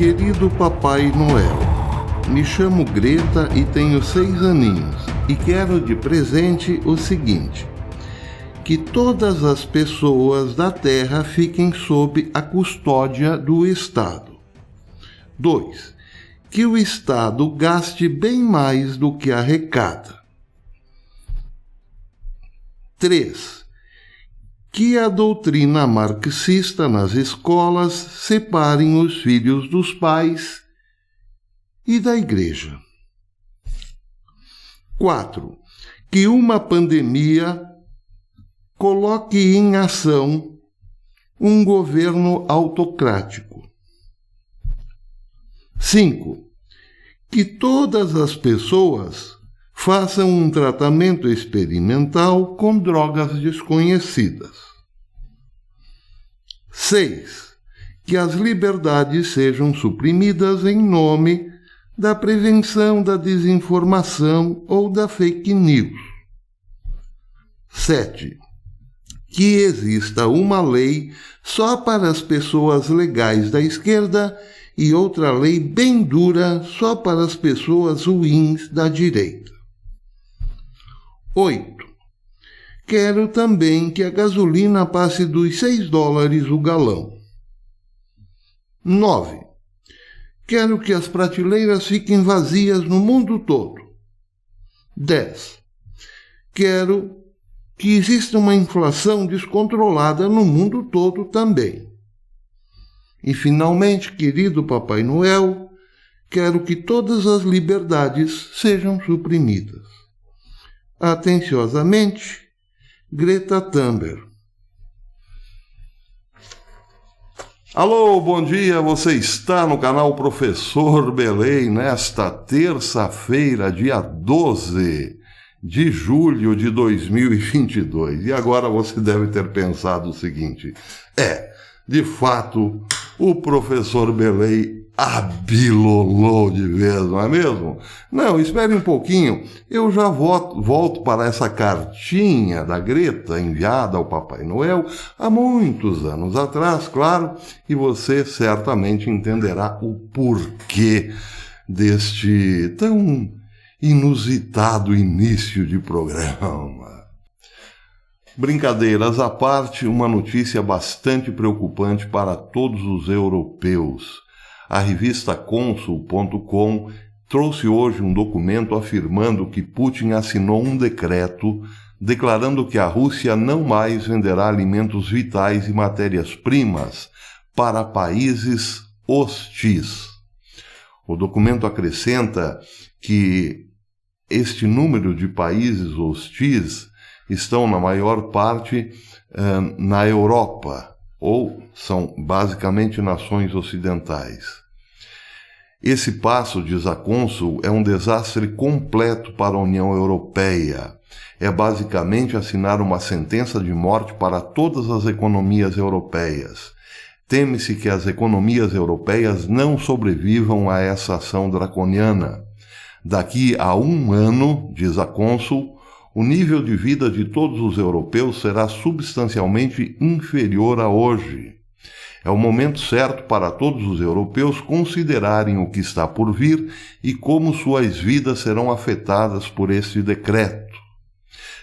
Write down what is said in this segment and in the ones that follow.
Querido Papai Noel, me chamo Greta e tenho 6 aninhos e quero de presente o seguinte: que todas as pessoas da Terra fiquem sob a custódia do Estado. 2. Que o Estado gaste bem mais do que arrecada. 3. Que a doutrina marxista nas escolas separem os filhos dos pais e da igreja. 4. Que uma pandemia coloque em ação um governo autocrático. 5. Que todas as pessoas façam um tratamento experimental com drogas desconhecidas. 6. Que as liberdades sejam suprimidas em nome da prevenção da desinformação ou da fake news. 7. Que exista uma lei só para as pessoas legais da esquerda e outra lei bem dura só para as pessoas ruins da direita. 8. Quero também que a gasolina passe dos $6 o galão. 9. Quero que as prateleiras fiquem vazias no mundo todo. 10. Quero que exista uma inflação descontrolada no mundo todo também. E, finalmente, querido Papai Noel, quero que todas as liberdades sejam suprimidas. Atenciosamente, Greta Thunberg. Alô, bom dia, você está no canal Professor Belém nesta terça-feira, dia 12 de julho de 2022. E agora você deve ter pensado o seguinte: de fato, o Professor Belém abilolou de vez, não é mesmo? Não, espere um pouquinho, eu já volto para essa cartinha da Greta enviada ao Papai Noel há muitos anos atrás, claro, e você certamente entenderá o porquê deste tão inusitado início de programa. Brincadeiras à parte, uma notícia bastante preocupante para todos os europeus. A revista Consul.com trouxe hoje um documento afirmando que Putin assinou um decreto declarando que a Rússia não mais venderá alimentos vitais e matérias-primas para países hostis. O documento acrescenta que este número de países hostis estão, na maior parte, na Europa, ou são basicamente nações ocidentais. Esse passo, diz a Consul, é um desastre completo para a União Europeia. É basicamente assinar uma sentença de morte para todas as economias europeias. Teme-se que as economias europeias não sobrevivam a essa ação draconiana. Daqui a 1 ano, diz a Consul, o nível de vida de todos os europeus será substancialmente inferior a hoje. É o momento certo para todos os europeus considerarem o que está por vir e como suas vidas serão afetadas por este decreto.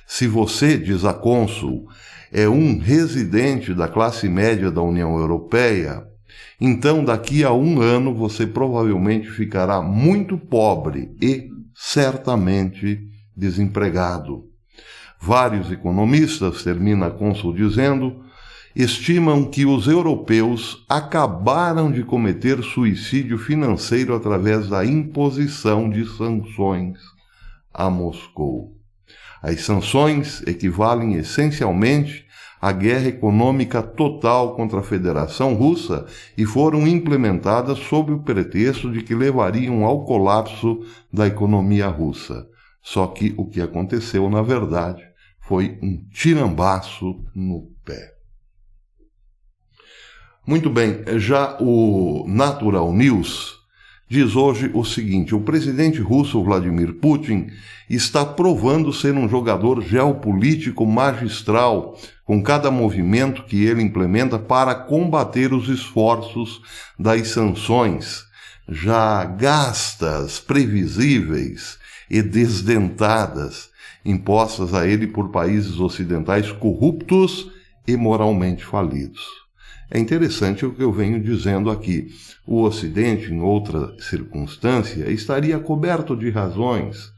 Se você, diz a Consul, é um residente da classe média da União Europeia, então daqui a 1 ano você provavelmente ficará muito pobre e, certamente, desempregado. Vários economistas, termina a Consul dizendo, estimam que os europeus acabaram de cometer suicídio financeiro através da imposição de sanções a Moscou. As sanções equivalem essencialmente à guerra econômica total contra a Federação Russa e foram implementadas sob o pretexto de que levariam ao colapso da economia russa. Só que o que aconteceu, na verdade, foi um tirambaço no pé. Muito bem, já o Natural News diz hoje o seguinte: o presidente russo Vladimir Putin está provando ser um jogador geopolítico magistral com cada movimento que ele implementa para combater os esforços das sanções. já gastas, previsíveis e desdentadas, impostas a ele por países ocidentais corruptos e moralmente falidos. É interessante o que eu venho dizendo aqui. O Ocidente, em outra circunstância, estaria coberto de razões.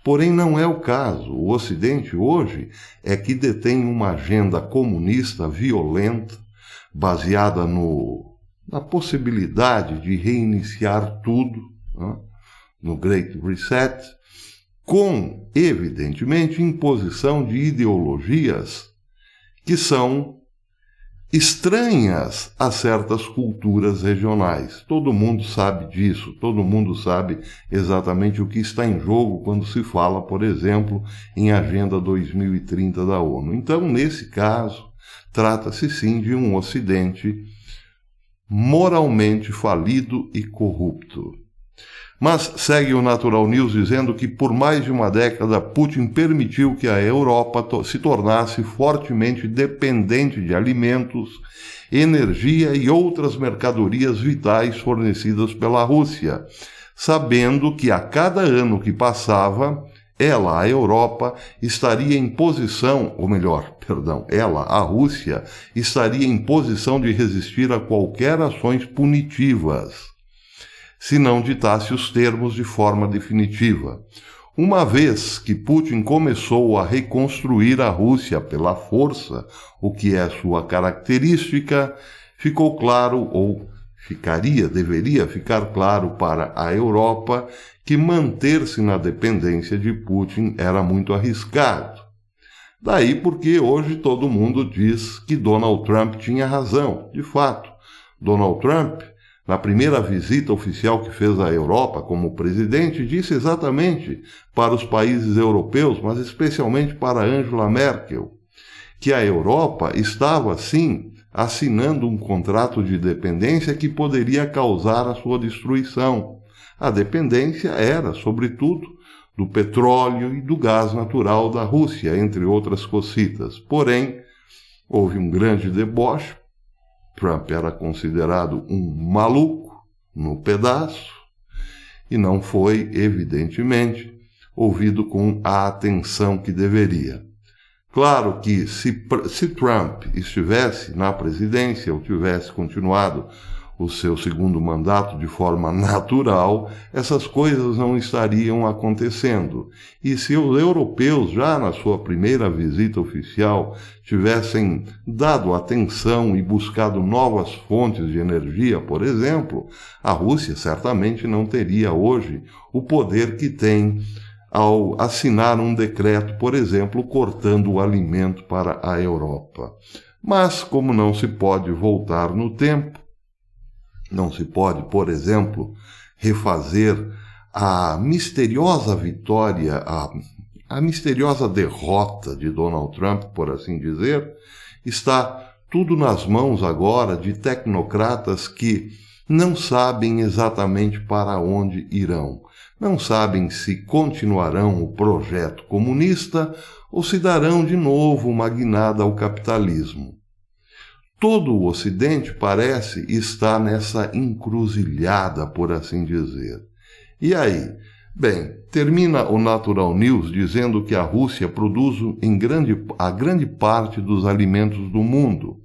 Porém, não é o caso. O Ocidente hoje é que detém uma agenda comunista violenta, baseada na possibilidade de reiniciar tudo, né, no Great Reset, com, evidentemente, imposição de ideologias que são estranhas a certas culturas regionais. Todo mundo sabe disso, todo mundo sabe exatamente o que está em jogo quando se fala, por exemplo, em Agenda 2030 da ONU. Então, nesse caso, trata-se sim de um Ocidente moralmente falido e corrupto. Mas segue o Natural News dizendo que por mais de uma década Putin permitiu que a Europa se tornasse fortemente dependente de alimentos, energia e outras mercadorias vitais fornecidas pela Rússia, sabendo que a cada ano que passava, ela, a Europa, estaria em posição, a Rússia, estaria em posição de resistir a qualquer ações punitivas, se não ditasse os termos de forma definitiva. Uma vez que Putin começou a reconstruir a Rússia pela força, o que é sua característica, ficou claro, ou deveria ficar claro para a Europa que manter-se na dependência de Putin era muito arriscado. Daí porque hoje todo mundo diz que Donald Trump tinha razão. De fato, Donald Trump, na primeira visita oficial que fez à Europa como presidente, disse exatamente para os países europeus, mas especialmente para Angela Merkel, que a Europa estava, sim, assinando um contrato de dependência que poderia causar a sua destruição. A dependência era, sobretudo, do petróleo e do gás natural da Rússia, entre outras cocitas. Porém, houve um grande deboche. Trump era considerado um maluco no pedaço e não foi, evidentemente, ouvido com a atenção que deveria. Claro que se Trump estivesse na presidência ou tivesse continuado o seu segundo mandato de forma natural, essas coisas não estariam acontecendo. E se os europeus, já na sua primeira visita oficial, tivessem dado atenção e buscado novas fontes de energia, por exemplo, a Rússia certamente não teria hoje o poder que tem ao assinar um decreto, por exemplo, cortando o alimento para a Europa. Mas, como não se pode voltar no tempo, não se pode, por exemplo, refazer a misteriosa vitória, a misteriosa derrota de Donald Trump, por assim dizer, está tudo nas mãos agora de tecnocratas que não sabem exatamente para onde irão. Não sabem se continuarão o projeto comunista ou se darão de novo uma guinada ao capitalismo. Todo o Ocidente parece estar nessa encruzilhada, por assim dizer. E aí? Bem, termina o Natural News dizendo que a Rússia produz a grande parte dos alimentos do mundo.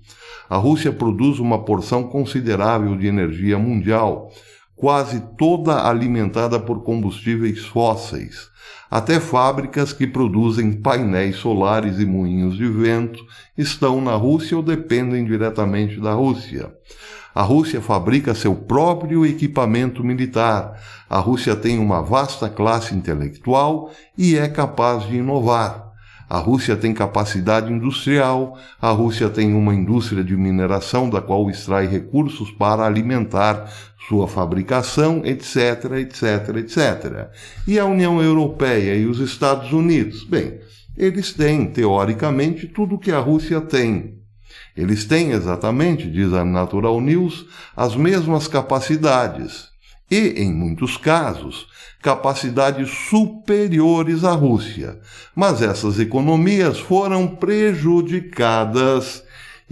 A Rússia produz uma porção considerável de energia mundial, quase toda alimentada por combustíveis fósseis. Até fábricas que produzem painéis solares e moinhos de vento estão na Rússia ou dependem diretamente da Rússia. A Rússia fabrica seu próprio equipamento militar. A Rússia tem uma vasta classe intelectual e é capaz de inovar. A Rússia tem capacidade industrial, a Rússia tem uma indústria de mineração da qual extrai recursos para alimentar sua fabricação, etc, etc, etc. E a União Europeia e os Estados Unidos? Bem, eles têm, teoricamente, tudo o que a Rússia tem. Eles têm exatamente, diz a Natural News, as mesmas capacidades. E, em muitos casos, capacidades superiores à Rússia. Mas essas economias foram prejudicadas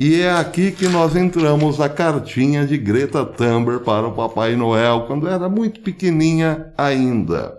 E é aqui que nós entramos na cartinha de Greta Thunberg para o Papai Noel, quando era muito pequenininha ainda.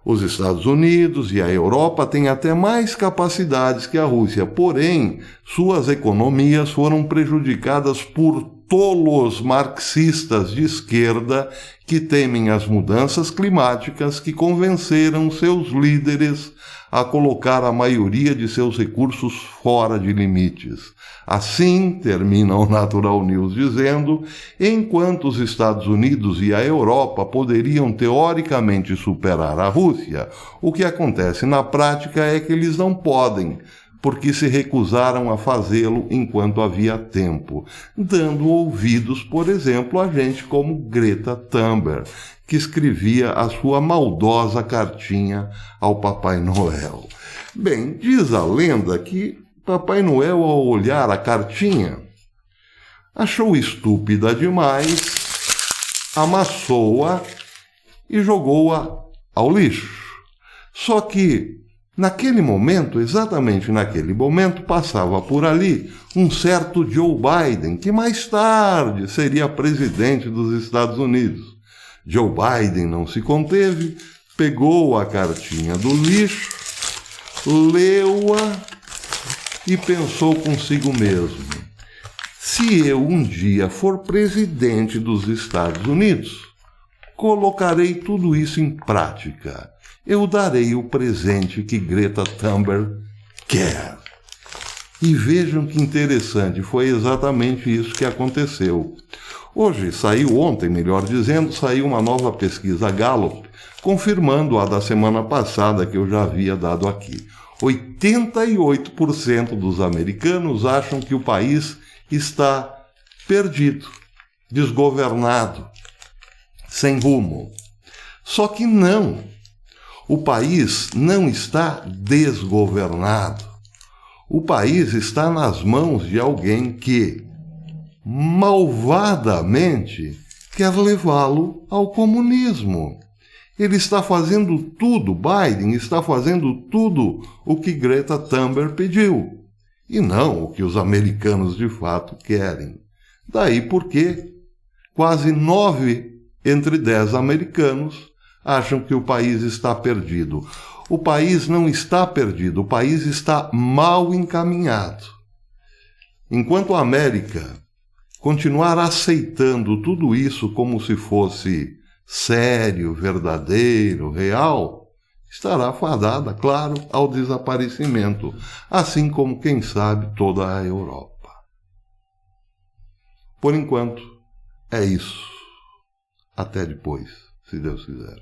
Os Estados Unidos e a Europa têm até mais capacidades que a Rússia, porém, suas economias foram prejudicadas por tolos marxistas de esquerda que temem as mudanças climáticas, que convenceram seus líderes a colocar a maioria de seus recursos fora de limites. Assim, termina o Natural News dizendo, enquanto os Estados Unidos e a Europa poderiam teoricamente superar a Rússia, o que acontece na prática é que eles não podem, porque se recusaram a fazê-lo enquanto havia tempo, dando ouvidos, por exemplo, a gente como Greta Thunberg, que escrevia a sua maldosa cartinha ao Papai Noel. Bem, diz a lenda que Papai Noel, ao olhar a cartinha, achou estúpida demais, amassou-a e jogou-a ao lixo. Só que, naquele momento, exatamente naquele momento, passava por ali um certo Joe Biden, que mais tarde seria presidente dos Estados Unidos. Joe Biden não se conteve, pegou a cartinha do lixo, leu-a e pensou consigo mesmo: se eu um dia for presidente dos Estados Unidos, colocarei tudo isso em prática. Eu darei o presente que Greta Thunberg quer. E vejam que interessante, foi exatamente isso que aconteceu. Ontem, melhor dizendo, saiu uma nova pesquisa Gallup, confirmando a da semana passada que eu já havia dado aqui. 88% dos americanos acham que o país está perdido, desgovernado, sem rumo. Só que não. O país não está desgovernado. O país está nas mãos de alguém que, malvadamente, quer levá-lo ao comunismo. Ele está fazendo tudo, Biden está fazendo tudo o que Greta Thunberg pediu, e não o que os americanos de fato querem. Daí porque quase 9 entre 10 americanos acham que o país está perdido. O país não está perdido, o país está mal encaminhado. Enquanto a América continuar aceitando tudo isso como se fosse sério, verdadeiro, real, estará fadada, claro, ao desaparecimento, assim como, quem sabe, toda a Europa. Por enquanto, é isso. Até depois, se Deus quiser.